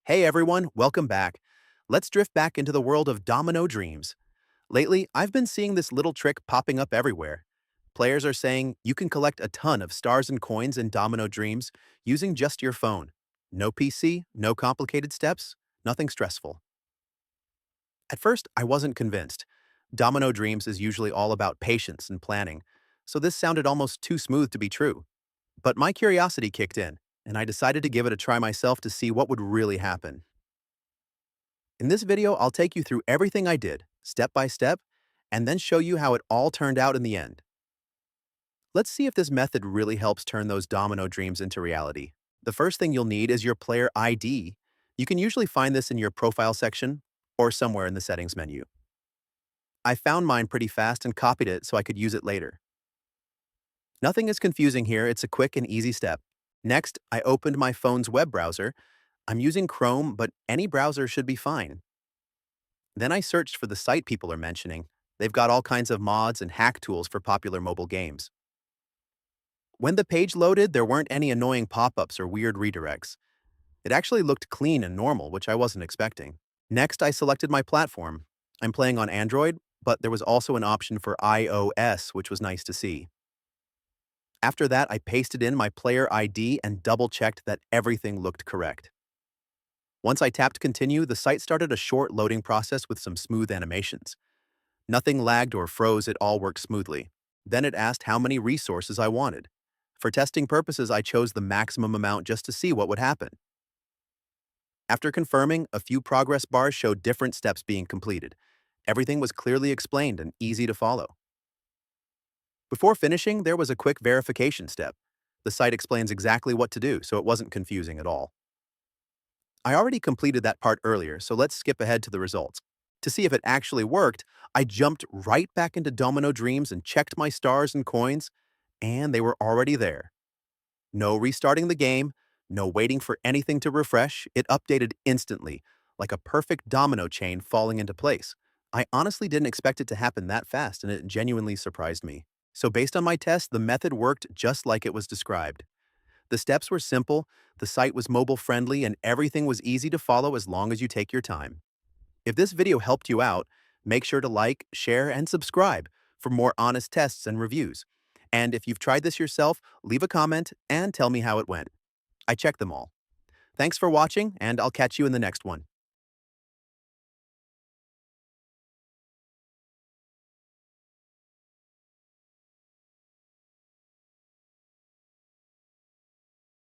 Hey everyone, welcome back. Let's drift back into the world of Domino Dreams. Lately, I've been seeing this little trick popping up everywhere. Players are saying you can collect a ton of stars and coins in Domino Dreams using just your phone. No PC, no complicated steps, nothing stressful. At first, I wasn't convinced. Domino Dreams is usually all about patience and planning, so this sounded almost too smooth to be true. But my curiosity kicked in, and I decided to give it a try myself to see what would really happen. In this video, I'll take you through everything I did, step by step, and then show you how it all turned out in the end. Let's see if this method really helps turn those domino dreams into reality. The first thing you'll need is your player ID. You can usually find this in your profile section or somewhere in the settings menu. I found mine pretty fast and copied it so I could use it later. Nothing is confusing here, it's a quick and easy step. Next, I opened my phone's web browser. I'm using Chrome, but any browser should be fine. Then I searched for the site people are mentioning. They've got all kinds of mods and hack tools for popular mobile games. When the page loaded, there weren't any annoying pop-ups or weird redirects. It actually looked clean and normal, which I wasn't expecting. Next, I selected my platform. I'm playing on Android, but there was also an option for iOS, which was nice to see. After that, I pasted in my player ID and double-checked that everything looked correct. Once I tapped continue, the site started a short loading process with some smooth animations. Nothing lagged or froze, it all worked smoothly. Then it asked how many resources I wanted. For testing purposes, I chose the maximum amount just to see what would happen. After confirming, a few progress bars showed different steps being completed. Everything was clearly explained and easy to follow. Before finishing, there was a quick verification step. The site explains exactly what to do, so it wasn't confusing at all. I already completed that part earlier, so let's skip ahead to the results. To see if it actually worked, I jumped right back into Domino Dreams and checked my stars and coins, and they were already there. No restarting the game, no waiting for anything to refresh, it updated instantly, like a perfect domino chain falling into place. I honestly didn't expect it to happen that fast, and it genuinely surprised me. So based on my test, the method worked just like it was described. The steps were simple, the site was mobile-friendly, and everything was easy to follow as long as you take your time. If this video helped you out, make sure to like, share, and subscribe for more honest tests and reviews. And if you've tried this yourself, leave a comment and tell me how it went. I check them all. Thanks for watching, and I'll catch you in the next one.